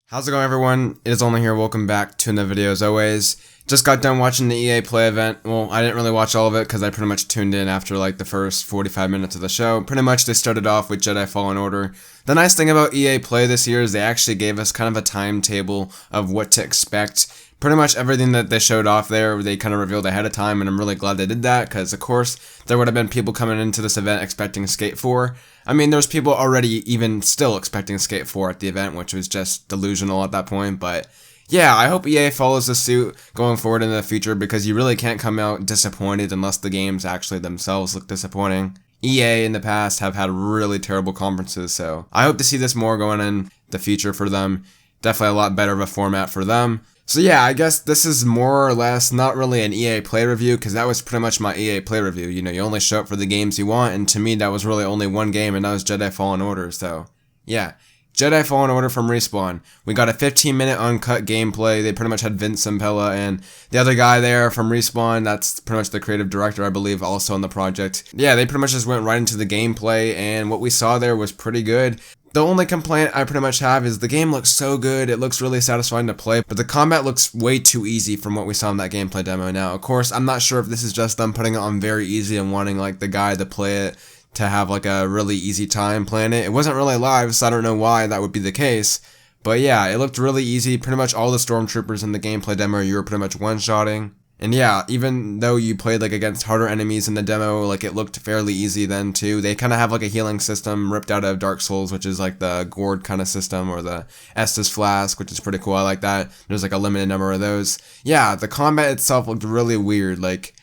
How's it going, everyone? It is Only here. Welcome back to another video as always. Just got done watching the EA Play event. Well, I didn't really watch all of it because I pretty much tuned in after like the first 45 minutes of the show. Pretty much they started off with Jedi Fallen Order. The nice thing about EA Play this year is they actually gave us kind of a timetable of what to expect. Pretty much everything that they showed off there, they kind of revealed ahead of time, and I'm really glad they did that, because of course, there would have been people coming into this event expecting Skate 4. I mean, there's people already even still expecting Skate 4 at the event, which was just delusional at that point, but yeah, I hope EA follows the suit going forward in the future, because you really can't come out disappointed unless the games actually themselves look disappointing. EA in the past have had really terrible conferences, so I hope to see this more going in the future for them. Definitely a lot better of a format for them. So yeah, I guess this is more or less not really an EA Play review, because that was pretty much my EA Play review. You know, you only show up for the games you want, and to me that was really only one game, and that was Jedi Fallen Order. So yeah, Jedi Fallen Order from Respawn. We got a 15-minute uncut gameplay. They pretty much had Vince Zampella and the other guy there from Respawn. That's pretty much the creative director, I believe, also on the project. Yeah, they pretty much just went right into the gameplay, and what we saw there was pretty good. The only complaint I pretty much have is the game looks so good, it looks really satisfying to play, but the combat looks way too easy from what we saw in that gameplay demo. Now, of course, I'm not sure if this is just them putting it on very easy and wanting like the guy to play it to have like a really easy time playing it. It wasn't really live, so I don't know why that would be the case. But yeah, it looked really easy. Pretty much all the stormtroopers in the gameplay demo you were pretty much one-shotting. And yeah, even though you played like against harder enemies in the demo, like it looked fairly easy then too. They kind of have like a healing system ripped out of Dark Souls, which is like the gourd kind of system, or the Estus flask, which is pretty cool. I like that. There's like a limited number of those. Yeah, the combat itself looked really weird. Like,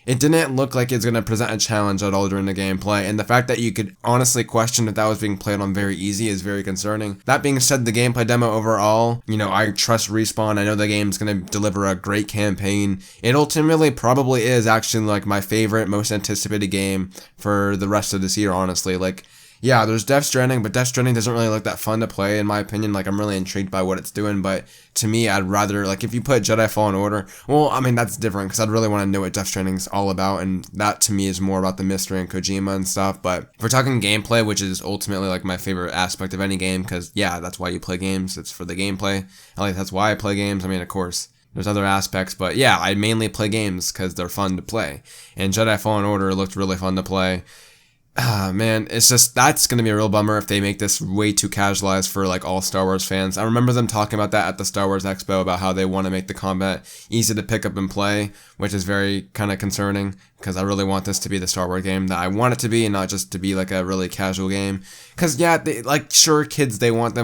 it didn't look like it's going to present a challenge at all during the gameplay, and the fact that you could honestly question if that was being played on very easy is very concerning. That being said, the gameplay demo overall, you know, I trust Respawn. I know the game's going to deliver a great campaign. It ultimately probably is actually like my favorite, most anticipated game for the rest of this year, honestly. Like, yeah, there's Death Stranding, but Death Stranding doesn't really look that fun to play, in my opinion. Like, I'm really intrigued by what it's doing, but to me, I'd rather, like, if you put Jedi Fallen Order, well, I mean, that's different, because I'd really want to know what Death Stranding's all about, and that, to me, is more about the mystery and Kojima and stuff. But if we're talking gameplay, which is ultimately, like, my favorite aspect of any game, because, yeah, that's why you play games. It's for the gameplay. That's why I play games. I mean, of course, there's other aspects, but yeah, I mainly play games because they're fun to play. And Jedi Fallen Order looked really fun to play. Ah, man, it's just, that's going to be a real bummer if they make this way too casualized for, like, all Star Wars fans. I remember them talking about that at the Star Wars Expo, about how they want to make the combat easy to pick up and play, which is very kind of concerning, because I really want this to be the Star Wars game that I want it to be, and not just to be, like, a really casual game. Because, yeah, they, like, sure, kids, they want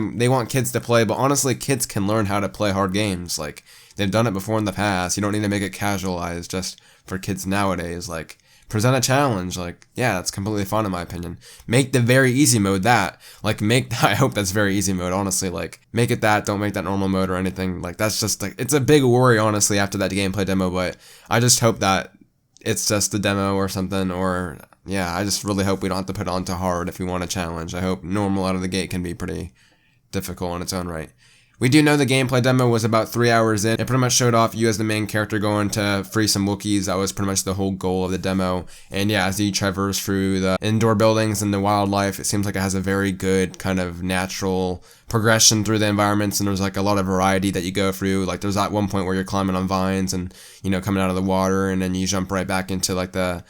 kids to play, but honestly, kids can learn how to play hard games. Like, they've done it before in the past. You don't need to make it casualized just for kids nowadays. Like, present a challenge, like, yeah, that's completely fine in my opinion. Make the very easy mode that. Like, I hope that's very easy mode, honestly. Like, make it that, don't make that normal mode or anything. Like, that's just, like, it's a big worry, honestly, after that gameplay demo, but I just hope that it's just a demo or something, or, yeah, I just really hope we don't have to put it on to hard if we want a challenge. I hope normal out of the gate can be pretty difficult in its own right. We do know the gameplay demo was about 3 hours in. It pretty much showed off you as the main character going to free some Wookiees. That was pretty much the whole goal of the demo. And yeah, as you traverse through the indoor buildings and the wildlife, it seems like it has a very good kind of natural progression through the environments, and there's like a lot of variety that you go through. Like, there's that one point where you're climbing on vines and, you know, coming out of the water, and then you jump right back into like the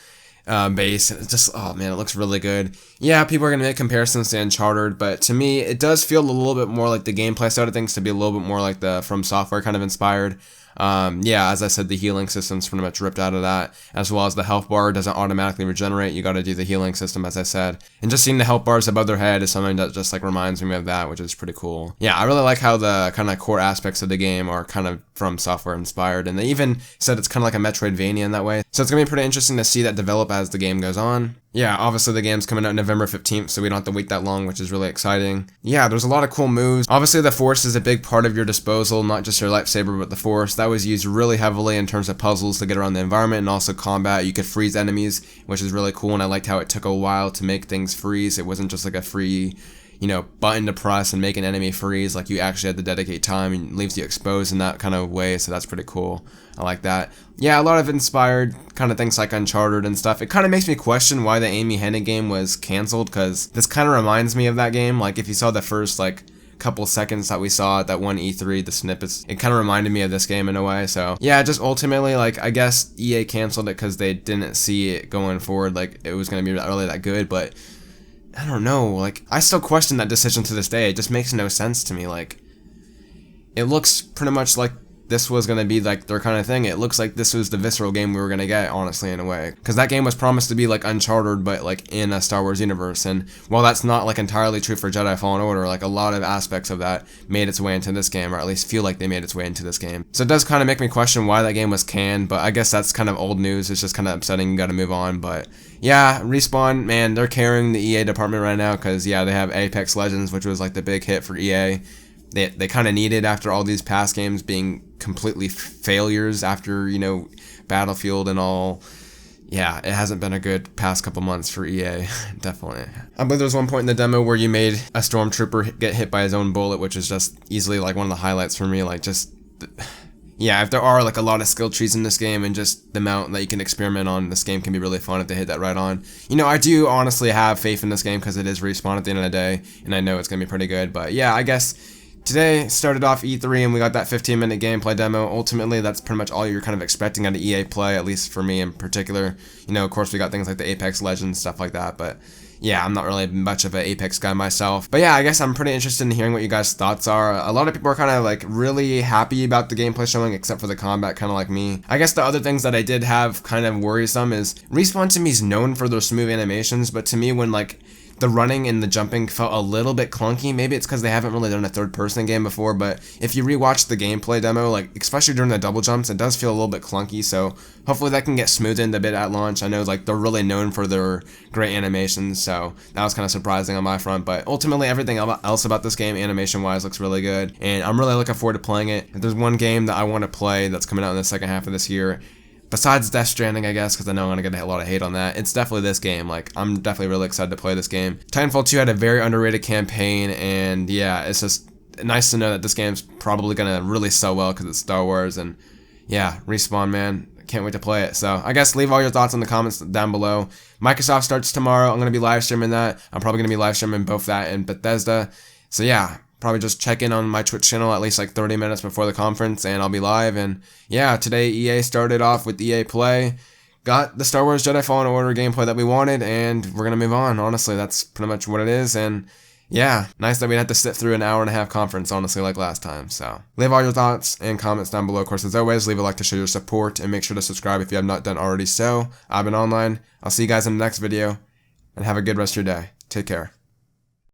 base. It's just, oh man, it looks really good. Yeah, people are going to make comparisons to Uncharted, but to me, it does feel a little bit more like the gameplay side of things to be a little bit more like the From Software kind of inspired. Yeah, as I said, the healing system's pretty much ripped out of that, as well as the health bar doesn't automatically regenerate. You got to do the healing system, as I said. And just seeing the health bars above their head is something that just like reminds me of that, which is pretty cool. Yeah, I really like how the kind of core aspects of the game are kind of From Software inspired, and they even said it's kind of like a Metroidvania in that way. So it's gonna be pretty interesting to see that develop as the game goes on. Yeah, obviously the game's coming out November 15th, so we don't have to wait that long, which is really exciting. Yeah, there's a lot of cool moves. Obviously the Force is a big part of your disposal, not just your lightsaber, but the Force. That was used really heavily in terms of puzzles to get around the environment, and also combat. You could freeze enemies, which is really cool, and I liked how it took a while to make things freeze. It wasn't just like a free, you know, button to press and make an enemy freeze. Like, you actually had to dedicate time, and leaves you exposed in that kind of way, so that's pretty cool. I like that. Yeah, a lot of inspired kind of things like Uncharted and stuff. It kind of makes me question why the Amy Hennig game was canceled, because this kind of reminds me of that game. Like, if you saw the first, like, couple seconds that we saw at that one E3, the snippets, it kind of reminded me of this game in a way. So yeah, just ultimately, like, I guess EA canceled it because they didn't see it going forward, like it was going to be really that good. But I don't know, like, I still question that decision to this day. It just makes no sense to me. Like, it looks pretty much like this was going to be like their kind of thing. It looks like this was the visceral game we were going to get, honestly, in a way, because that game was promised to be like Uncharted, but like in a Star Wars universe. And while that's not like entirely true for Jedi Fallen Order, like a lot of aspects of that made its way into this game, or at least feel like they made its way into this game. So it does kind of make me question why that game was canned, but I guess that's kind of old news. It's just kind of upsetting. You got to move on. But yeah, Respawn, man, they're carrying the EA department right now, because yeah, they have Apex Legends, which was like the big hit for EA. They kind of needed after all these past games being completely failures after, you know, Battlefield and all. Yeah, it hasn't been a good past couple months for EA, definitely. I believe there was one point in the demo where you made a stormtrooper get hit by his own bullet, which is just easily like one of the highlights for me. Like, just, yeah, if there are like a lot of skill trees in this game, and just the amount that you can experiment on, this game can be really fun if they hit that right on. You know, I do honestly have faith in this game because it is Respawn at the end of the day, and I know it's going to be pretty good. But yeah, I guess today started off E3 and we got that 15-minute gameplay demo. Ultimately, that's pretty much all you're kind of expecting out of EA Play, at least for me in particular. You know, of course, we got things like the Apex Legends, stuff like that, but yeah, I'm not really much of an Apex guy myself. But yeah, I guess I'm pretty interested in hearing what you guys' thoughts are. A lot of people are kind of like really happy about the gameplay showing, except for the combat, kind of like me. I guess the other things that I did have kind of worrisome is Respawn to me is known for their smooth animations, but to me when like the running and the jumping felt a little bit clunky. Maybe it's because they haven't really done a third-person game before, but if you rewatch the gameplay demo, like especially during the double jumps, it does feel a little bit clunky, so hopefully that can get smoothed in a bit at launch. I know like they're really known for their great animations, so that was kind of surprising on my front, but ultimately everything else about this game, animation-wise, looks really good, and I'm really looking forward to playing it. If there's one game that I want to play that's coming out in the second half of this year, besides Death Stranding, I guess, because I know I'm going to get a lot of hate on that, it's definitely this game. Like, I'm definitely really excited to play this game. Titanfall 2 had a very underrated campaign, and yeah, it's just nice to know that this game's probably going to really sell well because it's Star Wars, and yeah, Respawn, man, can't wait to play it. So, I guess leave all your thoughts in the comments down below. Microsoft starts tomorrow. I'm going to be live streaming that. I'm probably going to be live streaming both that and Bethesda. So yeah, probably just check in on my Twitch channel at least like 30 minutes before the conference and I'll be live. And yeah, today EA started off with EA Play, got the Star Wars Jedi Fallen Order gameplay that we wanted, and we're gonna move on. Honestly, that's pretty much what it is. And yeah, nice that we had to sit through an hour-and-a-half conference, honestly, like last time. So leave all your thoughts and comments down below. Of course, as always, leave a like to show your support, and make sure to subscribe if you have not done already so. I've been online. I'll see you guys in the next video, and have a good rest of your day. Take care.